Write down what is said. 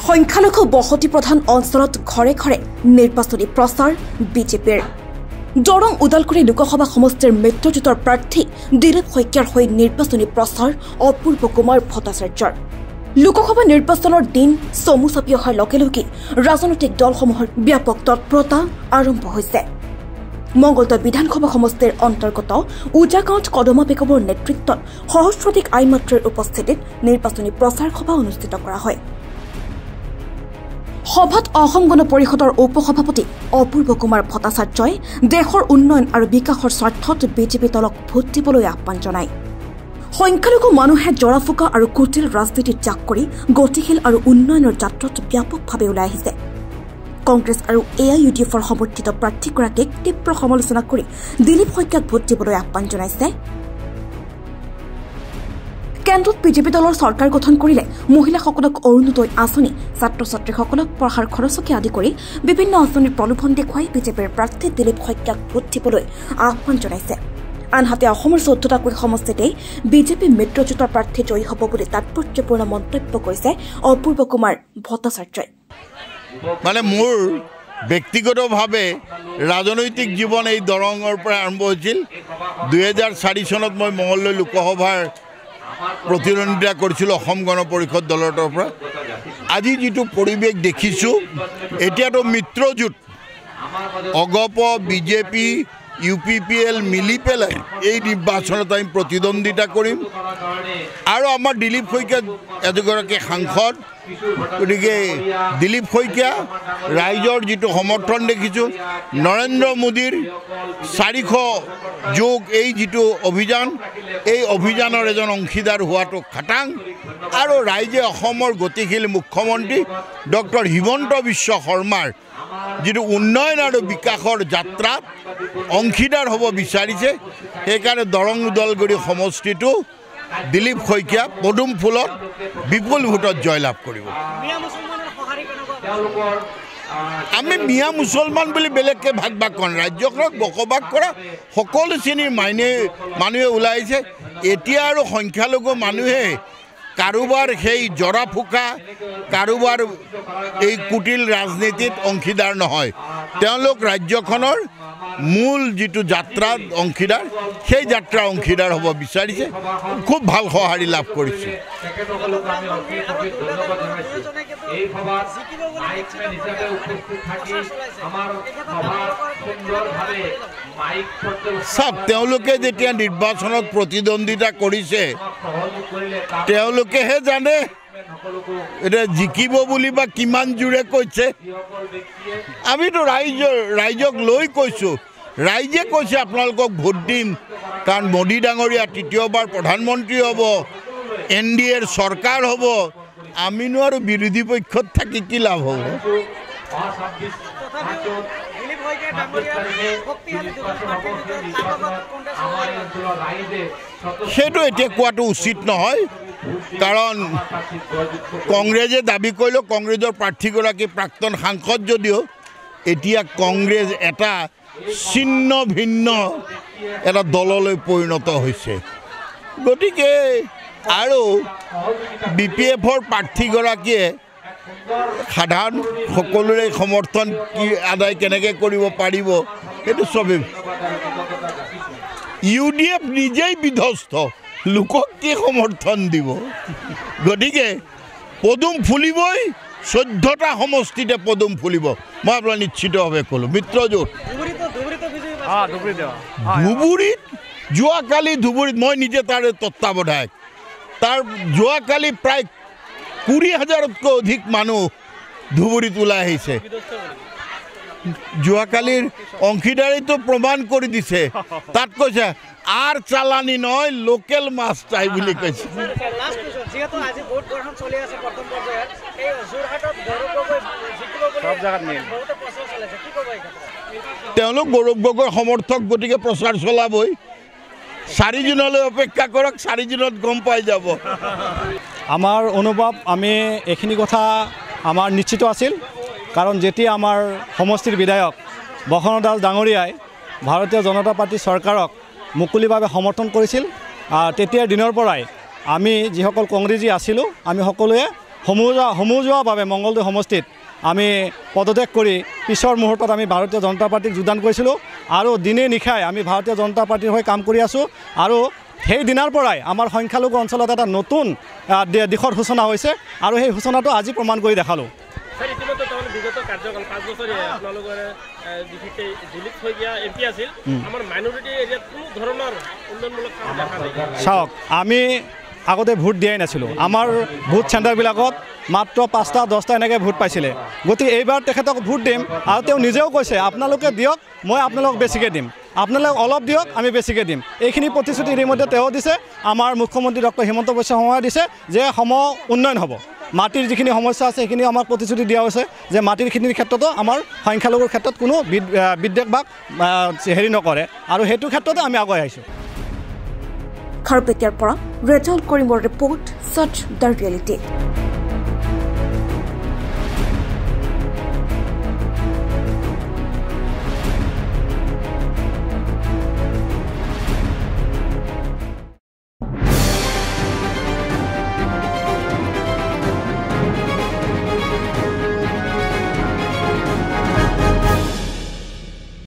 সংখ্যালঘু বসতি প্ৰধান অঞ্চলত ঘৰে ঘৰে নিৰ্বাচনী প্ৰচাৰ বিজেপিৰ। দৰং ওদালগুৰি লোকসভা সমষ্টিৰ মিত্ৰজোঁটৰ প্ৰাৰ্থী দিলীপ শইকীয়াৰ হৈ নিৰ্বাচনী প্ৰচাৰ অপূৰ্ব কুমাৰ ভট্টাচাৰ্যৰ। লোকসভা নিৰ্বাচনৰ দিন চমু চাপি অহাৰ লগে লগে ৰাজনৈতিক দলসমূহৰ ব্যাপক তৎপৰতা আৰম্ভ হৈছে। মংগলদৈ বিধানসভা সমষ্টিৰ অন্তৰ্গত উজাগাঁৱত কদমা বেগমৰ নেতৃত্বত সহস্ৰাধিক আইমাত্ৰীৰ উপস্থিতিত নিৰ্বাচনী প্ৰচাৰ সভা অনুষ্ঠিত কৰা হয়। সভাত অসম গণ পৰিষদৰ উপসভাপতি অপূৰ্ব কুমাৰ ভট্টাচাৰ্যই দেশৰ উন্নয়ন আৰু বিকাশৰ স্বাৰ্থত বিজেপি দলক ভোট দিবলৈ আহ্বান জনায়। সংখ্যালঘু মানুহে জৰাফুকা আৰু কুটিল ৰাজনীতিত জাক কৰি গতিশীল আৰু উন্নয়নৰ যাত্ৰাত ব্যাপকভাৱে ওলাই আহিছে। কংগ্ৰেছ আৰু AIUDFৰ সমৰ্থিত প্ৰাৰ্থীগৰাকীক তীব্ৰ সমালোচনা কৰি দিলীপ শইকীয়াক ভোট দিবলৈ আহ্বান জনাইছে। কেন্দ্ৰত বিজেপি দলৰ চৰকাৰ গঠন কৰিলে মহিলাসকলক অৰুণোদয় আঁচনি, ছাত্ৰ ছাত্ৰীসকলক পঢ়াৰ খৰচকে আদি কৰি বিভিন্ন আঁচনিৰ প্ৰলোভন দেখুৱাই বিজেপিৰ প্ৰাৰ্থী দিলীপ শইকীয়াক ভোট দিবলৈ আহ্বান জনাইছে। আনহাতে অসমৰ 14টাকৈ সমষ্টিতেই বিজেপি মিত্ৰজোঁটৰ প্ৰাৰ্থী জয়ী হ'ব বুলি তাৎপৰ্যপূৰ্ণ মন্তব্য কৰিছে অপূৰ্ব কুমাৰ ভট্টাচাৰ্যই। মানে মোৰ ব্যক্তিগতভাৱে ৰাজনৈতিক জীৱন এই দৰঙৰ পৰা আৰম্ভ হৈছিল। 2004 চনত মই মঙলদৈ লোকসভাৰ প্ৰতিদ্বন্দ্বিতা কৰিছিলোঁ অসম গণ পৰিষদ দলৰ পৰা। আজি যিটো পৰিৱেশ দেখিছোঁ, এতিয়াতো মিত্ৰজোঁট অগপ বিজেপি UPPL মিলি পেলাই এই নিৰ্বাচনত আমি প্ৰতিদ্বন্দ্বিতা কৰিম আৰু আমাৰ দিলীপ শইকীয়া এগৰাকী সাংসদ। গতিকে দিলীপ শইকীয়া ৰাইজৰ যিটো সমৰ্থন দেখিছোঁ, নৰেন্দ্ৰ মোদীৰ 400 যোগ এই যিটো অভিযান, এই অভিযানৰ এজন অংশীদাৰ হোৱাটো খাটাং আৰু ৰাইজে অসমৰ গতিশীল মুখ্যমন্ত্ৰী ডক্টৰ হিমন্ত বিশ্ব শৰ্মাৰ যিটো উন্নয়ন আৰু বিকাশৰ যাত্ৰাত অংশীদাৰ হ'ব বিচাৰিছে। সেইকাৰণে দৰং ওদালগুৰি সমষ্টিটো দিলীপ শইকীয়া পদুম ফুলত বিপুল ভোটত জয়লাভ কৰিব। আমি মিয়া মুছলমান বুলি বেলেগকৈ ভাগ কৰা, ৰাজ্যখনক বসবাস কৰা সকলো শ্ৰেণীৰ মানুহে ওলাই আহিছে। এতিয়া আৰু সংখ্যালঘু মানুহে কাৰোবাৰ সেই জৰা ফুকা, কাৰোবাৰ এই কুটিল ৰাজনীতিত অংশীদাৰ নহয়। তেওঁলোক ৰাজ্যখনৰ মূল যিটো যাত্ৰাত অংশীদাৰ, সেই যাত্ৰা অংশীদাৰ হ'ব বিচাৰিছে। খুব ভাল সঁহাৰি লাভ কৰিছে। চাওক, তেওঁলোকে যেতিয়া নিৰ্বাচনত প্ৰতিদ্বন্দ্বিতা কৰিছে তেওঁলোকেহে জানে এতিয়া জিকিব বুলি বা কিমান জোৰে কৈছে। আমিতো ৰাইজক লৈ কৈছোঁ, ৰাইজে কৈছে আপোনালোকক ভোট দিম, কাৰণ মোদী ডাঙৰীয়া তৃতীয়বাৰ প্ৰধানমন্ত্ৰী হ'ব, NDAৰ চৰকাৰ হ'ব। আমিনো আৰু বিৰোধী পক্ষত থাকি কি লাভ হ'ব? সেইটো এতিয়া কোৱাটো উচিত নহয়, কাৰণ কংগ্ৰেছে দাবী কৰিলেও কংগ্ৰেছৰ প্ৰাৰ্থীগৰাকী প্ৰাক্তন সাংসদ যদিও এতিয়া কংগ্ৰেছ এটা ছিন্ন ভিন্ন এটা দললৈ পৰিণত হৈছে। গতিকে আৰু BPFৰ প্ৰাৰ্থীগৰাকীয়ে সাধাৰণ সকলোৰে সমৰ্থন কি আদায় কেনেকৈ কৰিব পাৰিব সেইটো চবেই। UDF নিজেই বিধ্বস্ত, লোকক কি সমৰ্থন দিব? গতিকে পদুম ফুলিবই, 14টা সমষ্টিতে পদুম ফুলিব, মই আপোনাক নিশ্চিতভাৱে ক'লোঁ। মিত্ৰজোঁট ধুবুৰীত যোৱাকালি মই নিজে তাৰ তত্ত্বাৱধায়ক। তাৰ যোৱাকালি প্ৰায় 20,000তকৈ অধিক মানুহ ধুবুৰীত ওলাই আহিছে। যোৱাকালিৰ অংশীদাৰীটো প্ৰমাণ কৰি দিছে। তাত কৈছে আৰ চালানি নয়, লোকেল মাছ চাই বুলি কৈছে। তেওঁলোক গৌৰৱ গগৈৰ সমৰ্থক, গতিকে প্ৰচাৰ চলাবই। 4 জুনলৈ অপেক্ষা কৰক, 4 জুনত গম পাই যাব। আমাৰ অনুভৱ, আমি এইখিনি কথা আমাৰ নিশ্চিত আছিল, কাৰণ যেতিয়া আমাৰ সমষ্টিৰ বিধায়ক বসন্তদাস ডাঙৰীয়াই ভাৰতীয় জনতা পাৰ্টি চৰকাৰক মুকলিভাৱে সমৰ্থন কৰিছিল, তেতিয়াৰ দিনৰ পৰাই আমি যিসকল কংগ্ৰেছী আছিলোঁ আমি সকলোৱে সমজুৱাভাৱে মংগলদৈ সমষ্টিত আমি পদত্যাগ কৰি পিছৰ মুহূৰ্তত আমি ভাৰতীয় জনতা পাৰ্টিক যোগদান কৰিছিলোঁ আৰু দিনে নিশাই আমি ভাৰতীয় জনতা পাৰ্টিৰ হৈ কাম কৰি আছোঁ আৰু সেই দিনাৰ পৰাই আমাৰ সংখ্যালঘু অঞ্চলত এটা নতুন দিশৰ সূচনা হৈছে আৰু সেই সূচনাটো আজি প্ৰমাণ কৰি দেখালোঁ স্যার ইতিমধ্যে তাহলে বিগত কার্যকাল 5 বছরে আপনাদের বিশেষকে দিলীপ শইকীয়া এমপি আছিল আমার মাইনরিটি এরিয়াত কোনো ধরনের উন্নয়নমূলক কাম দেখা নাই চাওক আমি আগতে ভোট দিয়াই নাছিলোঁ আমাৰ ভোট চেণ্টাৰবিলাকত মাত্ৰ 5টা 10টা এনেকৈ ভোট পাইছিলে গতিকে এইবাৰ তেখেতক ভোট দিম আৰু তেওঁ নিজেও কৈছে আপোনালোকে দিয়ক মই আপোনালোকক বেছিকৈ দিম আপোনালোক অলপ দিয়ক আমি বেছিকৈ দিম এইখিনি প্ৰতিশ্ৰুতি ইতিমধ্যে তেওঁ দিছে আমাৰ মুখ্যমন্ত্ৰী ডক্টৰ হিমন্ত বিশ্ব শৰ্মাই দিছে যে উন্নয়ন হ'ব মাটিৰ যিখিনি সমস্যা আছে সেইখিনি আমাক প্ৰতিশ্ৰুতি দিয়া হৈছে যে মাটিৰখিনিৰ ক্ষেত্ৰতো আমাৰ সংখ্যালঘুৰ ক্ষেত্ৰত কোনো বিদ্বেষ বা হেৰি নকৰে আৰু সেইটো ক্ষেত্ৰতে আমি আগুৱাই আহিছোঁ খাৰপেটীয়াৰ পৰা ৰেজাউল কৰিমৰ ৰিপৰ্ট সচ দ্য ৰিয়েলিটি